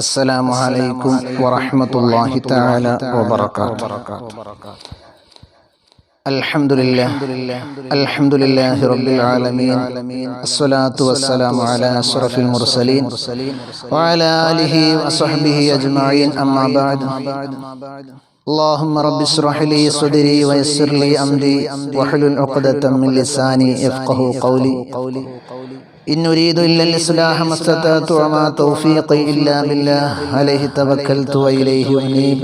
السلام عليكم ورحمة الله تعالى وبركاته. الحمد لله رب العالمين، الصلاة والسلام على أشرف المرسلين وعلى آله وصحبه أجمعين، أما بعد. اللهم رب اشرح لي صدري ويسر لي أمري واحلل عقدة من لساني يفقهوا قولي. إن أريد إلا الإصلاح ما استطعت وما توفيقي إلا بالله عليه توكلت وإليه أنيب.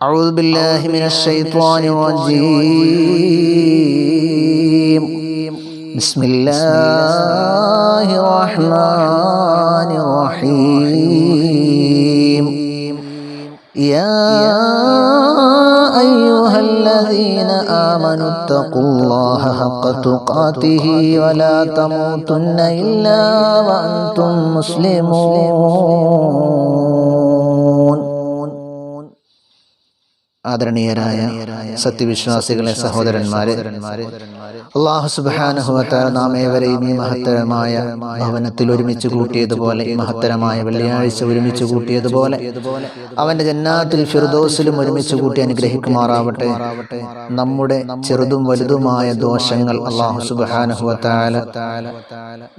أعوذ بالله من الشيطان الرجيم. بسم الله الرحمن الرحيم. يا أيها الذين آمنوا اتقوا الله حق تقاته ولا تموتن إلا وأنتم مسلمون. ആദരണീയരായ സത്യവിശ്വാസികളെ, സഹോദരന്മാരെ, അല്ലാഹു സുബ്ഹാനഹു വ തആല നാം ഏവരെയും ഈ മഹത്തരമായ ഭവനത്തിൽ ഒരുമിച്ച് കൂട്ടിയതുപോലെ, ഈ മഹത്തരമായ വെള്ളിയാഴ്ച ഒരുമിച്ച് കൂട്ടിയതുപോലെ അവന്റെ ജന്നാത്തുൽ ഫിർദൗസിലും ഒരുമിച്ച് കൂട്ടി അനുഗ്രഹിക്കുമാറാവട്ടെ. നമ്മുടെ ചെറുതും വലുതുമായ ദോഷങ്ങൾ അല്ലാഹു സുബ്ഹാനഹു വ തആല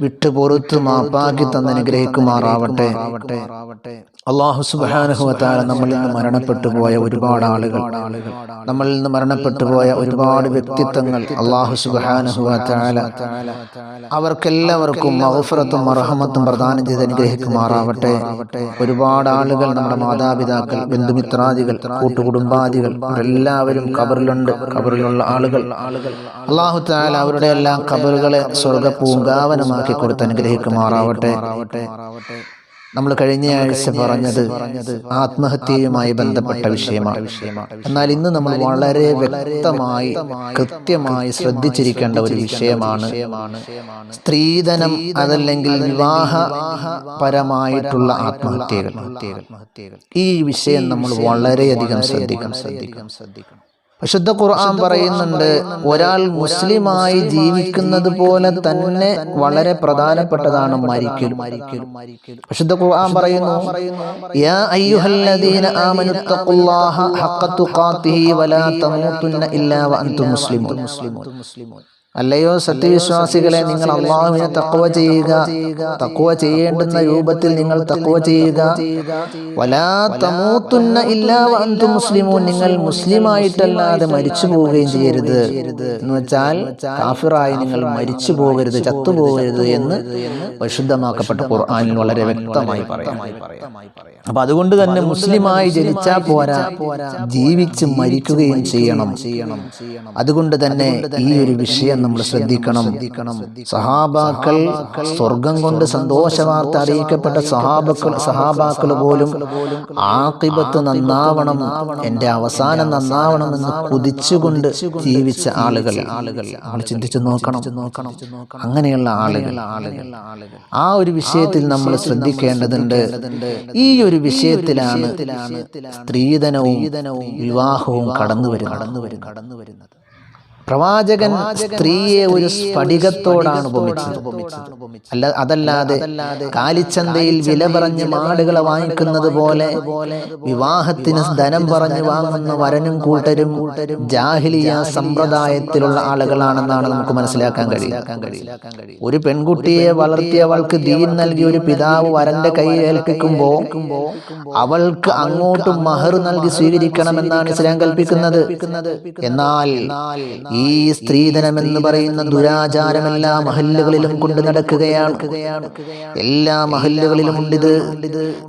വിട്ടുപുറത്തു മാപ്പാക്കി തന്ന് അനുഗ്രഹിക്കുമാറാവട്ടെ. അല്ലാഹു സുബ്ഹാനഹു വ തആല നമ്മളിൽ നിന്ന് മരണപ്പെട്ടു പോയ ഒരുപാട് ആളുകൾ, നമ്മളിൽ നിന്ന് മരണപ്പെട്ടു പോയ ഒരുപാട് വ്യക്തിത്വങ്ങൾ അല്ലാഹു സുബ്ഹാനഹു വ തആല അവർക്കെല്ലാവർക്കും മഗ്ഫിറത്തും മർഹമത്തും പ്രദാനം ചെയ്ത് അനുഗ്രഹിക്കുമാറാവട്ടെ. ഒരുപാട് ആളുകൾ, നമ്മുടെ മാതാപിതാക്കൾ, ബന്ധുമിത്രാദികൾ, കൂട്ടുകുടുംബാദികൾ എല്ലാവരും ഖബറിലുണ്ട്. ഖബറിലുള്ള ആളുകൾ അല്ലാഹു തആല അവരുടെ എല്ലാം ഖബറുകളെ സ്വർഗ്ഗ പൂങ്കാവനമാക്കി കൊടുത്ത് അനുഗ്രഹിക്കുമാറാവട്ടെ. നമ്മൾ കഴിഞ്ഞ ആഴ്ച പറഞ്ഞത് ആത്മഹത്യയുമായി ബന്ധപ്പെട്ട വിഷയമാണ്. എന്നാൽ ഇന്ന് നമ്മൾ വളരെ വ്യക്തമായി, കൃത്യമായി ശ്രദ്ധിച്ചിരിക്കേണ്ട ഒരു വിഷയമാണ് സ്ത്രീധനം, അതല്ലെങ്കിൽ വിവാഹപരമായിട്ടുള്ള ആത്മഹത്യകൾ. ഈ വിഷയം നമ്മൾ വളരെയധികം ശ്രദ്ധിക്കണം. വിശുദ്ധ ഖുർആൻ പറയുന്നുണ്ട്, ഒരാൾ മുസ്ലിമായി ജീവിക്കുന്നത് പോലെ തന്നെ വളരെ പ്രധാനപ്പെട്ടതാണ് മരിക്കലും. വിശുദ്ധ ഖുർആൻ പറയുന്നു, യാ അയ്യുഹല്ലദീന ആമനുത്തഖുല്ലാഹ ഹഖ്ക തുഖാതിഹി വലാ തമൂതുന്ന ഇല്ലാ വഅൻതും മുസ്ലിമൂൻ. അല്ലയോ സത്യവിശ്വാസികളെ, നിങ്ങൾ അല്ലാഹുവിനെ തഖ്വ ചെയ്യുക, തഖ്വ ചെയ്യേണ്ടുന്ന രൂപത്തിൽ നിങ്ങൾ തഖ്വ ചെയ്യുക. വലാ തമൂതുന്ന ഇല്ലാ വഅൻതും മുസ്ലിമൂൻ, നിങ്ങൾ മുസ്ലിമായിട്ടല്ലാതെ മരിച്ചു പോവുകയും ചെയ്യരുത്. എന്ന് വെച്ചാൽ കാഫിറായി നിങ്ങൾ മരിച്ചു പോകരുത്, ചത്തുപോകരുത് എന്ന് പരിശുദ്ധമാക്കപ്പെട്ട ഖുർആനിൽ വളരെ വ്യക്തമായി പറയാം. അപ്പൊ അതുകൊണ്ട് തന്നെ മുസ്ലിമായി ജനിച്ചാൽ പോരാ, ജീവിച്ച് മരിക്കുകയും ചെയ്യണം. അതുകൊണ്ട് തന്നെ ഈ ഒരു വിഷയം നമ്മൾ ശ്രദ്ധിക്കണം. സഹാബാക്കൾ, സ്വർഗം കൊണ്ട് സന്തോഷ വാർത്ത അറിയിക്കപ്പെട്ട സഹാബാക്കൾ പോലും ആഖിബത്ത് നന്നാവണം, എന്റെ അവസാനം നന്നാവണം എന്ന് കുതിച്ചുകൊണ്ട് ജീവിച്ച ആളുകൾ നമ്മൾ ചിന്തിച്ചു നോക്കണം. അങ്ങനെയുള്ള ആളുകൾ, ആ ഒരു വിഷയത്തിൽ നമ്മൾ ശ്രദ്ധിക്കേണ്ടതുണ്ട്. ഈ ഒരു വിഷയത്തിലാണ് സ്ത്രീധനവും വിവാഹവും കടന്നു വരുന്നത്. പ്രവാചകൻ സ്ത്രീയെ ഒരു സ്ഫടികത്തോടാണ് ഉപമിച്ചത്. അതല്ലാതെ കാലിച്ചന്തയിൽ വില പറഞ്ഞ് മാടുകളെ വാങ്ങിക്കുന്നത് പോലെ വിവാഹത്തിന് ധനം പറഞ്ഞ് വാങ്ങുന്ന വരനും കൂട്ടരും ജാഹിലിയ സമ്പ്രദായത്തിലുള്ള ആളുകളാണെന്നാണ് നമുക്ക് മനസ്സിലാക്കാൻ കഴിയും. ഒരു പെൺകുട്ടിയെ വളർത്തിയവൾക്ക് ദീൻ നൽകി ഒരു പിതാവ് വരന്റെ കൈ ഏൽപ്പിക്കുമ്പോൾ അവൾക്ക് അങ്ങോട്ടും മഹർ നൽകി സ്വീകരിക്കണമെന്നാണ് ഇസ്ലാം കൽപ്പിക്കുന്നത്. എന്നാൽ ഈ സ്ത്രീധനം എന്ന് പറയുന്ന ദുരാചാരം എല്ലാ മഹല്ലുകളിലും കൊണ്ട് നടക്കുകയാണ്. എല്ലാ മഹല്ലുകളിലും ഉണ്ട് ഇത്.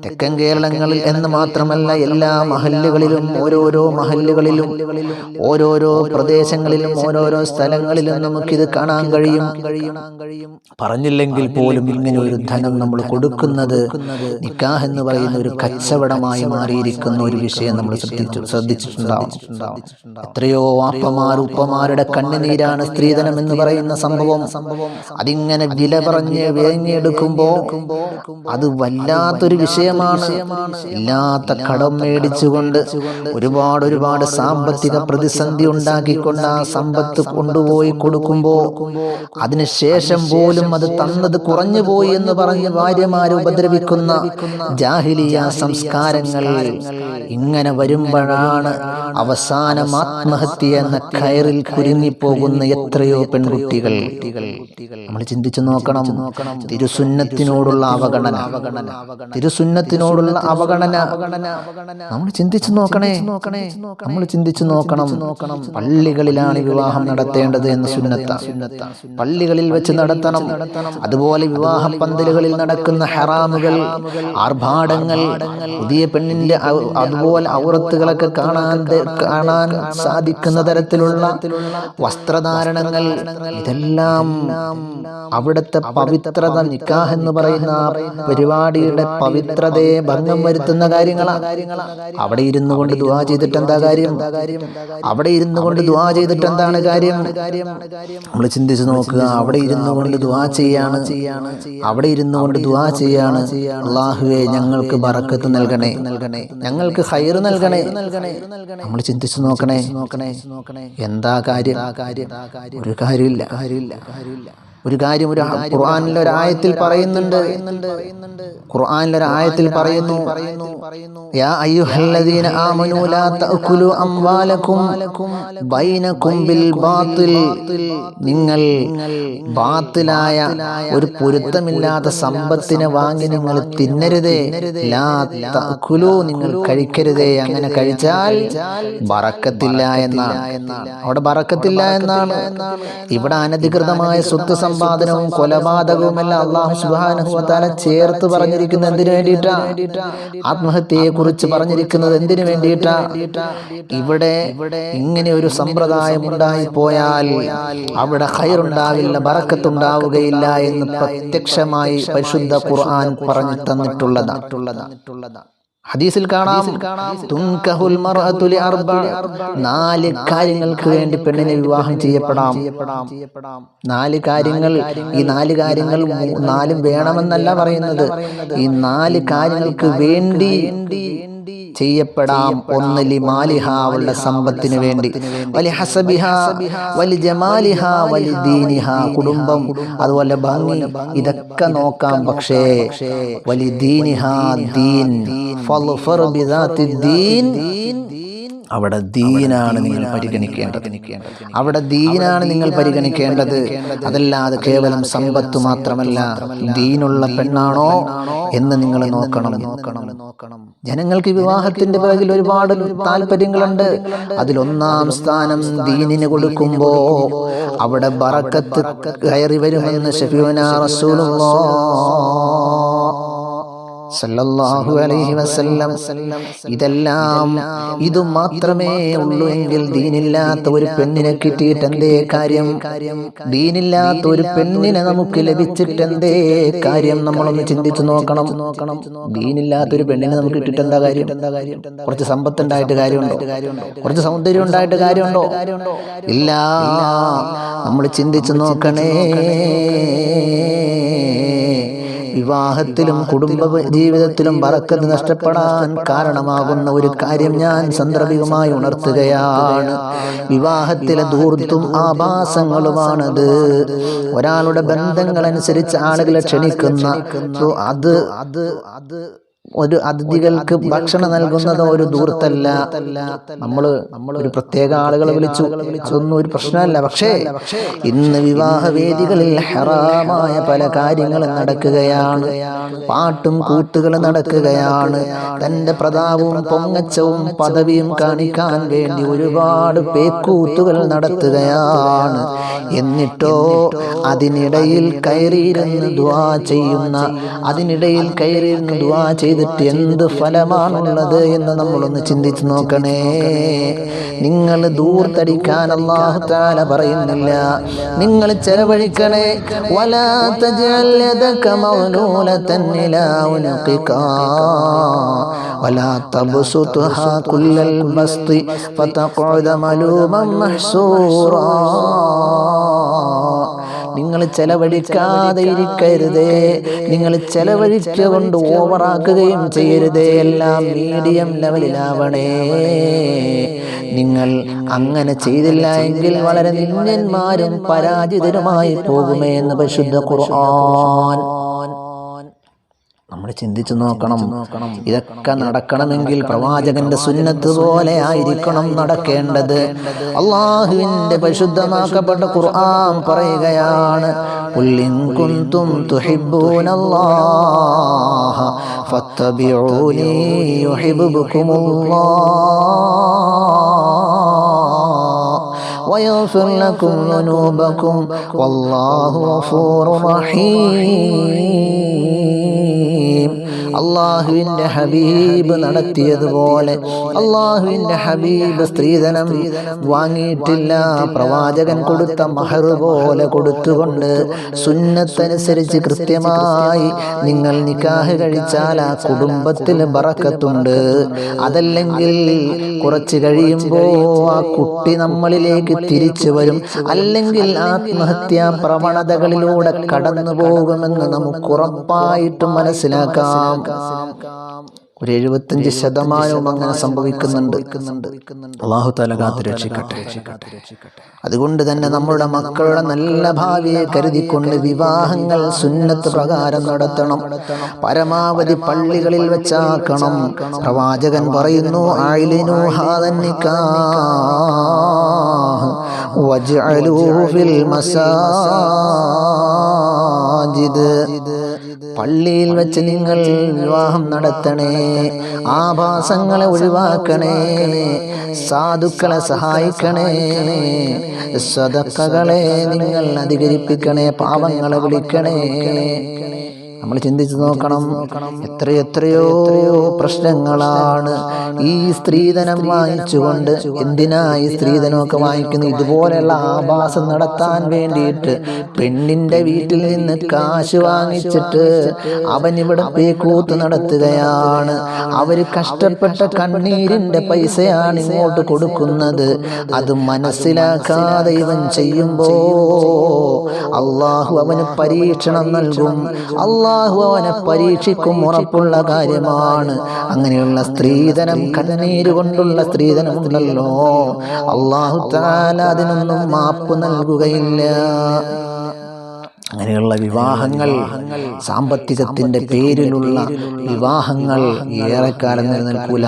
തെക്കൻ കേരളങ്ങളിൽ എന്ന് മാത്രമല്ല, എല്ലാ മഹല്ലുകളിലും, ഓരോരോ മഹല്ലുകളിലും, ഓരോരോ പ്രദേശങ്ങളിലും, ഓരോരോ സ്ഥലങ്ങളിലും നമുക്കിത് കാണാൻ കഴിയും. പറഞ്ഞില്ലെങ്കിൽ പോലും ഇങ്ങനെ ഒരു ധനം നമ്മൾ കൊടുക്കുന്നത് നിക്കാഹ് എന്ന് പറയുന്ന ഒരു കച്ചവടമായി മാറിയിരിക്കുന്ന ഒരു വിഷയം നമ്മൾ ശ്രദ്ധിച്ചിട്ടുണ്ടാവും. എത്രയോ വാപ്പമാർ, ഉപ്പമാരുടെ ഉപ്പമാരുടെ കണ്ണുനീരാണ് സ്ത്രീധനം എന്ന് പറയുന്ന സംഭവം. അതിങ്ങനെ വില പറഞ്ഞ് വേങ്ങിയെടുക്കുമ്പോ അത് വല്ലാത്തൊരു വിഷയമാണ്. ഇല്ലാത്ത കടം മേടിച്ചുകൊണ്ട് ഒരുപാട് സാമ്പത്തിക പ്രതിസന്ധി ഉണ്ടാക്കിക്കൊണ്ട് ആ സമ്പത്ത് കൊണ്ടുപോയി കൊടുക്കുമ്പോ അതിനുശേഷം പോലും അത് തന്നത് കുറഞ്ഞു പോയി എന്ന് പറഞ്ഞ് ഭാര്യമാരെ ഉപദ്രവിക്കുന്ന ജാഹിലിയ സംസ്കാരങ്ങൾ ഇങ്ങനെ വരുമ്പോഴാണ് അവസാനം ആത്മഹത്യ എന്ന കയറിൽ കുരുങ്ങിപ്പോകുന്ന എത്രയോ പെൺകുട്ടികൾ. നമ്മൾ ചിന്തിച്ചു നോക്കണം. തിരുസുന്നത്തിനോടുള്ള അവഗണന, തിരുസുന്നത്തിനോടുള്ള അവഗണന നമ്മൾ ചിന്തിച്ചു നോക്കണേ. നമ്മൾ ചിന്തിച്ചു നോക്കണം. പള്ളികളിലാണ് വിവാഹം നടത്തേണ്ടത് എന്ന സുന്നത്ത പള്ളികളിൽ വെച്ച് നടത്തണം. അതുപോലെ വിവാഹ പന്തലുകളിൽ നടക്കുന്ന ഹറാമുകൾ, ആർഭാടങ്ങൾ, പുതിയ പെണ്ണിന്റെ അതുപോലെ ഔറത്തുകളൊക്കെ കാണാൻ സാധിക്കുന്ന തരത്തിലുള്ള വസ്ത്രധാരണങ്ങൾ, ഇതെല്ലാം അവിടുത്തെ പവിത്രത, നിക്കാഹ് എന്ന് പറയുന്ന പരിപാടിയുടെ പവിത്രതയെ ഭംഗം വരുത്തുന്ന കാര്യങ്ങളാണ്. അവിടെ ഇരുന്നു കൊണ്ട് ദുആ ചെയ്തിട്ട് എന്താ കാര്യം? അവിടെ ഇരുന്നു കൊണ്ട് ദുആ ചെയ്തിട്ട് എന്താണ് കാര്യം? നമ്മൾ ചിന്തിച്ചു നോക്കുക. അവിടെ ഇരുന്നു കൊണ്ട് ദുആ ചെയ്യാണ്, അവിടെ ഇരുന്നു കൊണ്ട് ദുആ ചെയ്യാണ്. അല്ലാഹുവേ ഞങ്ങൾക്ക് ബറക്കത്ത് നൽകണേ, ഞങ്ങൾക്ക് ഖൈർ നൽകണേ. നമ്മൾ ചിന്തിച്ചു നോക്കണേ. എന്താ കാര്യം? ഒരു കാര്യമില്ല. ഒരു കാര്യം ഖുർആനിലെ ഒരു ആയത്തിൽ പറയുന്നുണ്ട്. ഖുർആനിലെ ഒരു ആയത്തിൽ പറയുന്നു, യാ അയ്യുഹല്ലദീന ആമനൂ ലാ തഅകുലു അംവാലകും ബൈനകും ബിൽ ബാത്തിൽ. നിങ്ങൾ ബാത്തിലായ ഒരു പൊരുത്തമില്ലാത്ത സമ്പത്തിനെ വാങ്ങി നിങ്ങൾ തിന്നരുതേ. ലാ തഅകുലു, നിങ്ങൾ കഴിക്കരുതേ. അങ്ങനെ കഴിച്ചാൽ ബറക്കത്തില്ല എന്നാണ്. അവിടെ ബറക്കത്തില്ല എന്നാണ്. ഇവിടെ അനധികൃതമായ സ്വത്ത് സമ്പാദനവും കൊലപാതകവും എല്ലാം അല്ലാഹു സുബ്ഹാനഹു വ തആല ചേർത്ത് പറഞ്ഞിരിക്കുന്നത് എന്തിനു വേണ്ടിയിട്ടാ? ആത്മഹത്യയെ കുറിച്ച് പറഞ്ഞിരിക്കുന്നത് എന്തിനു വേണ്ടിയിട്ടാ? ഇവിടെ ഇങ്ങനെ ഒരു സമ്പ്രദായം ഉണ്ടായിപ്പോയാൽ അവിടെ ഖൈറുണ്ടാവില്ല, ബറക്കത്തുണ്ടാവുകയില്ല എന്ന് പ്രത്യക്ഷമായി പരിശുദ്ധ ഖുർആൻ പറഞ്ഞു തന്നിട്ടുള്ളതാണ്. ഹദീസിൽ കാണാം, തുൻകഹുൽ മർഅതു ലിഅർബ, 4 കാര്യങ്ങൾക്ക് വേണ്ടി പെണ്ണിനെ വിവാഹം ചെയ്യപ്പെടാം. 4 കാര്യങ്ങൾ. ഈ 4 കാര്യങ്ങൾ 4 വേണമെന്നല്ല പറയുന്നത്, ഈ 4 കാര്യങ്ങൾക്ക് വേണ്ടി ചെയ്യപ്പെടാം. ഒന്ന് ലിമാലിഹ, അവളുടെ സമ്പത്തിന് വേണ്ടി, വലി ഹസബിഹ, വലി ജമാലിഹ, വലി ദീനിഹ, കുടുംബം, അതുപോലെ ഭംഗി, ഇതൊക്കെ നോക്കാം. പക്ഷേ വലി ദീനിഹ, ദീൻ, ഫൾഫർ ബിദാത്തി ദീൻ, അവിടെ ദീനാണ് നിങ്ങൾ പരിഗണിക്കേണ്ടത്. അവിടെ ദീനാണ് നിങ്ങൾ പരിഗണിക്കേണ്ടത്. അതല്ലാതെ കേവലം സമ്പത്ത് മാത്രമല്ല, ദീനുള്ള പെണ്ണാണോ എന്ന് നിങ്ങൾ നോക്കണം. ജനങ്ങൾക്ക് വിവാഹത്തിന്റെ പിറകിൽ ഒരുപാട് താല്പര്യങ്ങളുണ്ട്. അതിലൊന്നാം സ്ഥാനം ദീനിന് കൊടുക്കുമ്പോ അവിടെ ബറക്കത്ത് കയറി വരുമെന്ന് ശഫീഉനാ റസൂലുള്ളാഹ് സല്ലല്ലാഹു അലൈഹി വസല്ലം. ഇതെല്ലാം ഇത് മാത്രമേ ഉള്ളൂ എങ്കിൽ ദീനില്ലാത്ത ഒരു പെണ്ണിനെ കിട്ടിയിട്ട് എന്തേ കാര്യം? ദീനില്ലാത്ത ഒരു പെണ്ണിനെ നമുക്ക് ലഭിച്ചിട്ട് എന്തേ കാര്യം? നമ്മളൊന്ന് ചിന്തിച്ചു നോക്കണം. ദീനില്ലാത്ത ഒരു പെണ്ണിനെ നമുക്ക് കിട്ടിയിട്ട് എന്താ കാര്യം? കുറച്ച് സമ്പത്ത് ഉണ്ടായിട്ട് കാര്യമുണ്ടോ? കുറച്ച് സൗന്ദര്യം ഉണ്ടായിട്ട് കാര്യമുണ്ടോ? ഇല്ല. നമ്മൾ ചിന്തിച്ചു നോക്കണേ. വിവാഹത്തിലും കുടുംബ ജീവിതത്തിലും ബറക്കത്ത് നഷ്ടപ്പെടാൻ കാരണമാകുന്ന ഒരു കാര്യം ഞാൻ സാന്ദർഭികമായി ഉണർത്തുകയാണ്. വിവാഹത്തിലെ ധൂർത്തും ആഭാസങ്ങളുമാണത്. ഒരാളുടെ ബന്ധങ്ങളനുസരിച്ച് ആളുകളെ ക്ഷണിക്കുന്ന അത് ഒരു അതിഥികൾക്ക് ഭക്ഷണം നൽകുന്നത് ഒരു ദൂർത്തല്ല. നമ്മള് ഒരു പ്രത്യേക ആളുകളെ വിളിച്ചു, അതൊന്നും ഒരു പ്രശ്നമല്ല. പക്ഷേ ഇന്ന് വിവാഹ വേദികളിൽ ഹറാമായ പല കാര്യങ്ങളും നടക്കുകയാണ്. പാട്ടും കൂത്തുകളും നടക്കുകയാണ്. തന്റെ പ്രതാപവും പൊങ്ങച്ചവും പദവിയും കാണിക്കാൻ വേണ്ടി ഒരുപാട് പേക്കൂത്തുകൾ നടത്തുകയാണ്. എന്നിട്ടോ അതിനിടയിൽ കയറിയിരുന്ന് ദുആ ചെയ്യുന്ന, അതിനിടയിൽ കയറിയിരുന്ന് ദുആ ചെയ്ത് ചെയ്തിട്ട് എന്ത് ഫലമാണുള്ളത് എന്ന് നമ്മളൊന്ന് ചിന്തിച്ചു നോക്കണേ. നിങ്ങൾ ദൂർത്തടിക്കാൻ അല്ലാഹു തആല പറയുന്നില്ല. നിങ്ങൾ ചെലവഴിക്കണേ. വലാ തജ്അൽ യദക മഗ്ലൂലതൻ ഇലാ ഉനുഖിക വലാ തബ്സുത്ഹാ കുല്ലൽ ബസ്തി ഫതഖഉദ മലൂമൻ മഹ്സൂറാ. നിങ്ങൾ ചെലവഴിക്കാതെ ഇരിക്കരുതേ. നിങ്ങൾ ചെലവഴിച്ചുകൊണ്ട് ഓവറാക്കുകയും ചെയ്യരുതേ. എല്ലാം മീഡിയം ലെവലിലാവണേ. നിങ്ങൾ അങ്ങനെ ചെയ്തില്ല എങ്കിൽ വളരെ നിന്ദ്യന്മാരും പരാജിതരുമായി പോകുമേ എന്ന് പരിശുദ്ധ ഖുർആൻ. നമ്മൾ ചിന്തിച്ചു നോക്കണം. ഇതൊക്കെ നടക്കണമെങ്കിൽ പ്രവാചകന്റെ സുന്നത്ത് പോലെ ആയിരിക്കണം നടക്കേണ്ടത്. അല്ലാഹുവിന്റെ പരിശുദ്ധമാക്കപ്പെട്ട ഖുർആൻ പറയുകയാണ്, ഖുൽ ഇൻ കുൻതും തുഹിബ്ബൂനല്ലാഹ ഫത്തബിഊനി യുഹിബ്ബുകുമുല്ലാഹ് വയഗ്ഫിർ ലക്കും ദുനൂബക്കും വല്ലാഹു ഗഫൂറുർ റഹീം. അള്ളാഹുവിൻ്റെ ഹബീബ് നടത്തിയതുപോലെ അള്ളാഹുവിൻ്റെ ഹബീബ് സ്ത്രീധനം വാങ്ങിയിട്ടില്ല. പ്രവാചകൻ കൊടുത്ത മഹർ പോലെ കൊടുത്തുകൊണ്ട് സുന്നത്തനുസരിച്ച് കൃത്യമായി നിങ്ങൾ നിക്കാഹ് കഴിച്ചാൽ ആ കുടുംബത്തിൽ ബറക്കത്തുണ്ട്. അതല്ലെങ്കിൽ കുറച്ച് കഴിയുമ്പോൾ ആ കുട്ടി നമ്മളിലേക്ക് തിരിച്ചു വരും, അല്ലെങ്കിൽ ആത്മഹത്യാ പ്രവണതകളിലൂടെ കടന്നു പോകുമെന്ന് നമുക്ക് ഉറപ്പായിട്ടും മനസ്സിലാക്കാം. ഒരു 75% അങ്ങനെ സംഭവിക്കുന്നുണ്ട്. അല്ലാഹു തആല കാത്ത് രക്ഷിക്കട്ടെ. അതുകൊണ്ട് തന്നെ നമ്മുടെ മക്കളുടെ നല്ല ഭാവിയെ കരുതിക്കൊണ്ട് വിവാഹങ്ങൾ സുന്നത്ത് പ്രകാരം നടത്തണം. പരമാവധി പള്ളികളിൽ വെച്ചാക്കണം. പ്രവാചകൻ പറയുന്നു, അഅ്ലിനു ഹാദൻ നിക്കാഹ് വജ്അലൂ ഫിൽ മസാജിദ്. പള്ളിയിൽ വെച്ച് നിങ്ങൾ വിവാഹം നടത്തണേ. ആഭാസങ്ങളെ ഒഴിവാക്കണേ. സാധുക്കളെ സഹായിക്കണേ. സദഖകളെ നിങ്ങൾ അധികരിപ്പിക്കണേ. പാവങ്ങളെ വിളിക്കണേ. നമ്മൾ ചിന്തിച്ചു നോക്കണം. എത്രയോ പ്രശ്നങ്ങളാണ് ഈ സ്ത്രീധനം വാങ്ങിച്ചുകൊണ്ട്. എന്തിനാ ഈ സ്ത്രീധനമൊക്കെ വാങ്ങിക്കുന്നത്? ഇതുപോലെയുള്ള ആഭാസം നടത്താൻ വേണ്ടിയിട്ട്. പെണ്ണിന്റെ വീട്ടിൽ നിന്ന് കാശ് വാങ്ങിച്ചിട്ട് അവൻ ഇവിടെ പേക്കൂത്ത് നടത്തുകയാണ്. അവര് കഷ്ടപ്പെട്ട കണ്ണീരിന്റെ പൈസയാണ് ഇങ്ങോട്ട് കൊടുക്കുന്നത്. അത് മനസ്സിലാക്കാതെ ഇവൻ ചെയ്യുമ്പോ അള്ളാഹു അവന് പരീക്ഷണം നൽകും. അള്ളാഹു അവനെ പരീക്ഷിക്കും. ഉറപ്പുള്ള കാര്യമാണ്. അങ്ങനെയുള്ള സ്ത്രീധനം, കണ്ണീര് കൊണ്ടുള്ള സ്ത്രീധനമുണ്ടല്ലോ, അള്ളാഹു തആല അതിനൊന്നും മാപ്പ് നൽകുകയില്ല. അങ്ങനെയുള്ള വിവാഹങ്ങൾ, സാമ്പത്തികത്തിന്റെ പേരിലുള്ള വിവാഹങ്ങൾ ഏറെക്കാലം നിലനിൽക്കൂല.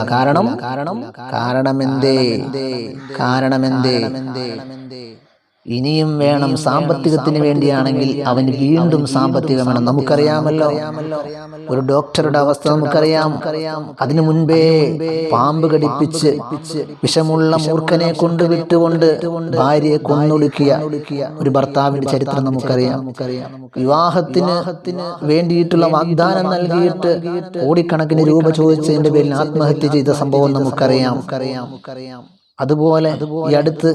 കാരണമെന്തേ? ഇനിയും വേണം. സാമ്പത്തികത്തിന് വേണ്ടിയാണെങ്കിൽ അവന് വീണ്ടും സാമ്പത്തികം വേണം. നമുക്കറിയാമല്ലോ ഒരു ഡോക്ടറുടെ അവസ്ഥ നമുക്കറിയാം. അതിനു മുൻപേ പാമ്പ് കടിപ്പിച്ച് വിഷമുള്ള മൂർഖനെ കൊണ്ട് വിട്ടുകൊണ്ട് ഭാര്യയെ കൊന്നൊടുക്കിയ ഒരു ഭർത്താവിന്റെ ചരിത്രം നമുക്കറിയാം. വിവാഹത്തിന് വേണ്ടിയിട്ടുള്ള വാഗ്ദാനം നൽകിയിട്ട് കോടിക്കണക്കിന് രൂപ ചോദിച്ചതിന്റെ പേരിൽ ആത്മഹത്യ ചെയ്ത സംഭവം നമുക്കറിയാം. അതുപോലെ ഈ അടുത്ത്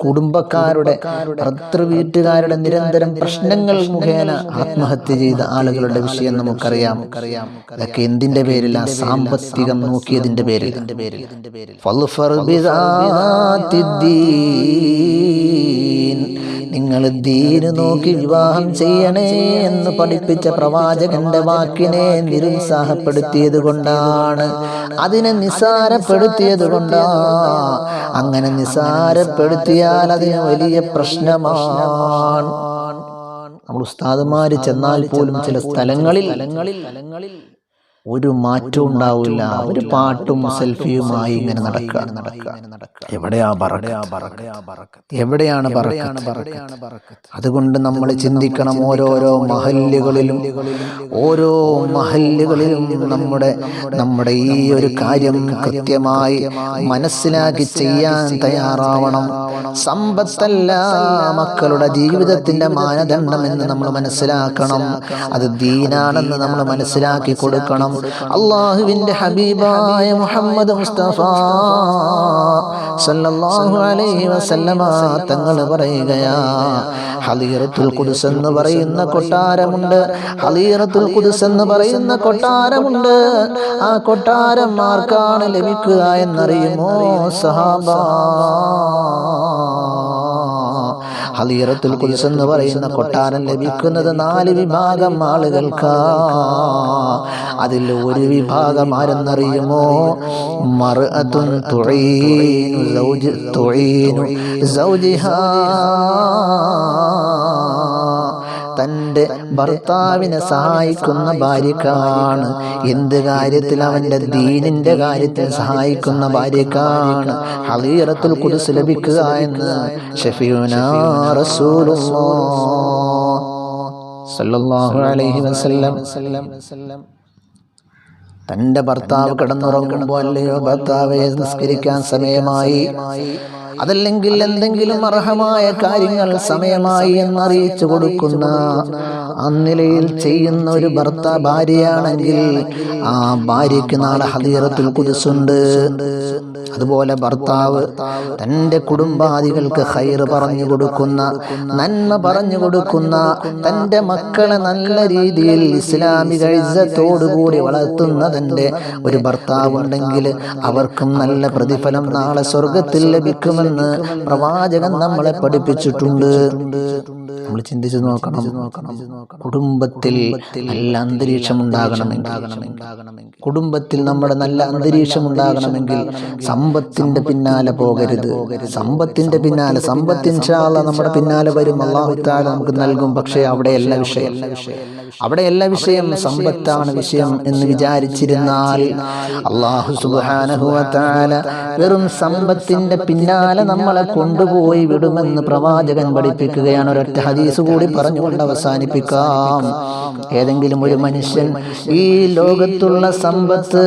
കുടുംബക്കാരുടെ, ഭർതൃവീട്ടുകാരുടെ നിരന്തരം പ്രശ്നങ്ങൾ മുഖേന ആത്മഹത്യ ചെയ്ത ആളുകളുടെ വിഷയം നമുക്കറിയാം. അതൊക്കെ എന്തിന്റെ പേരിൽ? ആ സാമ്പത്തികം നോക്കിയതിന്റെ പേരിൽ. നിങ്ങൾ ദീന് നോക്കി വിവാഹം ചെയ്യണേ എന്ന് പഠിപ്പിച്ച പ്രവാചകന്റെ വാക്കിനെ നിരുത്സാഹപ്പെടുത്തിയത് കൊണ്ടാണ്, അതിനെ നിസാരപ്പെടുത്തിയത് കൊണ്ടാണ്. അങ്ങനെ നിസാരപ്പെടുത്തിയാൽ അതിന് വലിയ പ്രശ്നമാണ്. നമ്മൾ ഉസ്താദുമാര് ചെന്നാൽ പോലും ചില സ്ഥലങ്ങളിൽ ഒരു മാറ്റവും ഉണ്ടാവില്ല. ഒരു പാട്ടും സെൽഫിയുമായി ഇങ്ങനെ നടക്കുക. എവിടെയാണ് ബറക്കത്ത്? അതുകൊണ്ട് നമ്മൾ ചിന്തിക്കണം. ഓരോ മഹല്ലുകളിലും നമ്മുടെ ഈ ഒരു കാര്യം കൃത്യമായി മനസ്സിലാക്കി ചെയ്യാൻ തയ്യാറാവണം. സമ്പത്തല്ല മക്കളുടെ ജീവിതത്തിന്റെ മാനദണ്ഡം എന്ന് നമ്മൾ മനസ്സിലാക്കണം. അത് ദീനാണെന്ന് നമ്മൾ മനസ്സിലാക്കി കൊടുക്കണം. അല്ലാഹുവിൻ്റെ ഹബീബായ മുഹമ്മദ് മുസ്തഫ സല്ലല്ലാഹു അലൈഹി വസല്ലമ തങ്ങൾ പറയുകയാ, ഹളീറത്തുൽ ഖുദ്സ് എന്ന് പറയുന്ന കൊട്ടാരമുണ്ട്. ഹളീറത്തുൽ ഖുദ്സ് എന്ന് പറയുന്ന കൊട്ടാരമുണ്ട്. ആ കൊട്ടാരം ആർക്കാണ് ലഭിക്കുക എന്നറിയുമോ സഹാബ? ഹളീറത്തുൽ ഖുദ്സ് എന്ന് പറയുന്ന കൊട്ടാരം ലഭിക്കുന്നത് 4 വിഭാഗം ആളുകൾക്കാ. അതിൽ ഒരു വിഭാഗം ആരെന്നറിയുമോ? മർഅത്തുൻ തുഈനു സൗജിഹാ, തൻ്റെ ഭർത്താവിനെ സഹായിക്കുന്ന ഭാര്യക്കാണ്. എന്ത് കാര്യത്തിൽ? അവൻ്റെ ദീനിൻ്റെ കാര്യത്തിൽ സഹായിക്കുന്ന ഭാര്യക്കാണ് ഹളീറത്തുൽ ഖുദ്സ് ലഭിക്കുക എന്ന് ഷഫീഉനാ റസൂലുള്ളാഹ് സല്ലല്ലാഹു അലൈഹി വസല്ലം. തൻ്റെ ഭർത്താവ് കിടന്നുറങ്ങുമ്പോൾ, അല്ലയോ ഭർത്താവെ നിസ്കരിക്കാൻ സമയമായി, അതല്ലെങ്കിൽ എന്തെങ്കിലും അർഹമായ കാര്യങ്ങൾ സമയമായി എന്നറിയിച്ചു കൊടുക്കുന്ന ആ നിലയിൽ ചെയ്യുന്ന ഒരു ഭാര്യയാണെങ്കിൽ ആ ഭാര്യയ്ക്ക് നാളെ ഹളീറത്തുൽ ഖുദ്സ് ഉണ്ട്. അതുപോലെ ഭർത്താവ് തൻ്റെ കുടുംബാദികൾക്ക് ഖൈർ പറഞ്ഞു കൊടുക്കുന്ന, നന്മ പറഞ്ഞു കൊടുക്കുന്ന, തൻ്റെ മക്കളെ നല്ല രീതിയിൽ ഇസ്ലാമിക ഇസ്സത്തോടുകൂടി വളർത്തുന്ന തൻ്റെ ഒരു ഭർത്താവ് ഉണ്ടെങ്കിൽ അവർക്കും നല്ല പ്രതിഫലം നാളെ സ്വർഗത്തിൽ ലഭിക്കുമെന്ന് പ്രവാചകൻ നമ്മളെ പഠിപ്പിച്ചിട്ടുണ്ട്. നമ്മൾ ചിന്തിച്ചു നോക്കണം. കുടുംബത്തിൽ നല്ല അന്തരീക്ഷം ഉണ്ടാകണമെങ്കിൽ, കുടുംബത്തിൽ നമ്മുടെ നല്ല അന്തരീക്ഷം ഉണ്ടാകണമെങ്കിൽ സമ്പത്തിന്റെ പിന്നാലെ പോകരുത്. സമ്പത്തിന്റെ പിന്നാലെ, സമ്പത്ത് ഇൻഷാ അല്ലാഹ് നമ്മുടെ പിന്നാലെ വരും, അല്ലാഹു തആല നമുക്ക് നൽകും. പക്ഷേ അവിടെയല്ല വിഷയം, സമ്പത്താണ് വിഷയം എന്ന് വിചാരിച്ചിരുന്നാൽ അല്ലാഹു സുബ്ഹാനഹു വ തആല വെറും സമ്പത്തിന്റെ പിന്നാലെ നമ്മളെ കൊണ്ടുപോയി വിടുമെന്ന് പ്രവാചകൻ പഠിപ്പിക്കുകയാണ്. ഒരൊറ്റ ഹദീസ് കൂടി പറഞ്ഞുകൊണ്ട് അവസാനിപ്പിക്കാം. ഏതെങ്കിലും ഒരു മനുഷ്യൻ ഈ ലോകത്തുള്ള സമ്പത്ത്,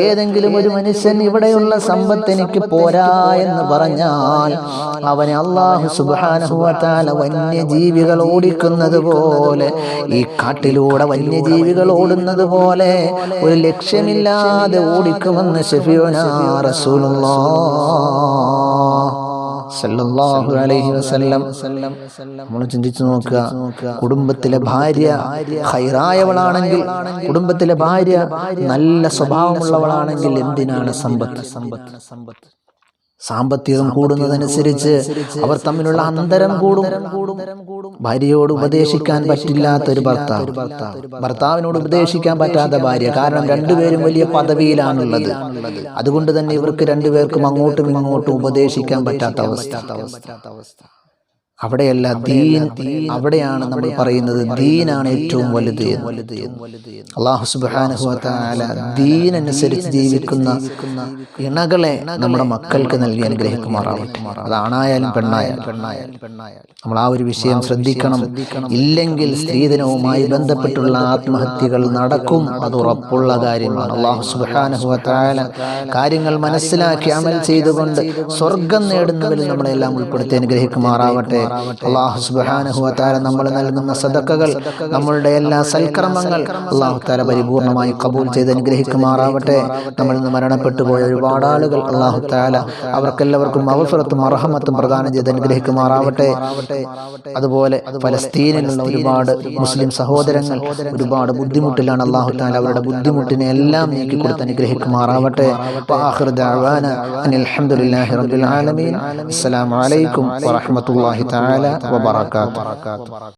ഏതെങ്കിലും ഒരു മനുഷ്യൻ ഇവിടെയുള്ള സമ്പത്ത് എനിക്ക് പോരാ എന്ന് പറഞ്ഞാൽ അവനെ അല്ലാഹു സുബ്ഹാനഹു വ തആല വന്യജീവികൾ ഓടിക്കുന്നത് പോലെ, ഈ കാട്ടിലൂടെ വന്യജീവികൾ ഓടുന്നത് പോലെ ഒരു ലക്ഷ്യമില്ലാതെ ഓടിക്കുമെന്ന് ശഫീഉനാ റസൂലുള്ളാഹ് സല്ലല്ലാഹു അലൈഹി വസല്ലം. നമ്മൾ ചിന്തിച്ചു നോക്കുക, കുടുംബത്തിലെ ഭാര്യ ഖൈറായവളാണെങ്കിൽ, കുടുംബത്തിലെ ഭാര്യ നല്ല സ്വഭാവമുള്ളവളാണെങ്കിൽ എന്തിനാണ് സമ്പത്ത്? സാമ്പത്തികം കൂടുന്നതനുസരിച്ച് അവർ തമ്മിലുള്ള അന്തരം കൂടും. ഭാര്യയോട് ഉപദേശിക്കാൻ പറ്റില്ലാത്ത ഒരു ഭർത്താവിനോട് ഉപദേശിക്കാൻ പറ്റാത്ത ഭാര്യ. കാരണം രണ്ടുപേരും വലിയ പദവിയിലാണുള്ളത്. അതുകൊണ്ട് തന്നെ ഇവർക്ക് രണ്ടുപേർക്കും അങ്ങോട്ടും ഇങ്ങോട്ടും ഉപദേശിക്കാൻ പറ്റാത്ത അവസ്ഥ. അവിടെയല്ല ദീൻ, അവിടെയാണ് നമ്മൾ പറയുന്നത് ദീനാണ് ഏറ്റവും വലുത്. അല്ലാഹു സുബ്ഹാനഹു വ തആല ദീൻ അനുസരിച്ച് ജീവിക്കുന്ന ഇണകളെ നമ്മുടെ മക്കൾക്ക് നൽകി അനുഗ്രഹിക്കുമാറാവട്ടെ. അതാണായാലും പെണ്ണായാലും. നമ്മൾ ആ ഒരു വിഷയം ശ്രദ്ധിക്കണം. ഇല്ലെങ്കിൽ സ്ത്രീധനവുമായി ബന്ധപ്പെട്ടുള്ള ആത്മഹത്യകൾ നടക്കും, അത് ഉറപ്പുള്ള കാര്യമാണ്. അല്ലാഹു സുബ്ഹാനഹു വ തആല കാര്യങ്ങൾ മനസ്സിലാക്കി അമൽ ചെയ്തുകൊണ്ട് സ്വർഗം നേടുന്നവരിൽ നമ്മളെല്ലാം ഉൾപ്പെടുത്തി അനുഗ്രഹിക്കുമാറാവട്ടെ. അല്ലാഹു സുബ്ഹാനഹു വ തആല നമ്മൾ നൽകുന്ന സദഖകൾ, നമ്മളുടെ എല്ലാ സൽക്കർമ്മങ്ങൾ അല്ലാഹു തആല പരിപൂർണമായി ഖബൂൽ ചെയ്ത് അനുഗ്രഹിക്കുമാറാവട്ടെ. നമ്മൾ ഇന്ന് മരണപ്പെട്ടു പോയ ഒരുപാട് ആളുകൾ അല്ലാഹു തആല അവർക്കെല്ലാവർക്കും മഗ്ഫിറത്തും റഹ്മത്തും പ്രദാനം ചെയ്ത് അനുഗ്രഹിക്കുമാറാവട്ടെ. അതുപോലെ ഫലസ്തീനിലുള്ള ഒരുപാട് മുസ്ലിം സഹോദരങ്ങൾ ഒരുപാട് ബുദ്ധിമുട്ടിലാണ്. അല്ലാഹു തആല അവരുടെ ബുദ്ധിമുട്ടിനെ എല്ലാം നീക്കി കൊടുത്ത് അനുഗ്രഹിക്കുമാറാവട്ടെ. വആഖിറു ദഅവാന അനിൽ ഹംദുലില്ലാഹി റബ്ബിൽ ആലമീൻ. അസ്സലാമു അലൈക്കും വറഹ്മത്തുള്ളാഹി തആല വബറകാതുഹു.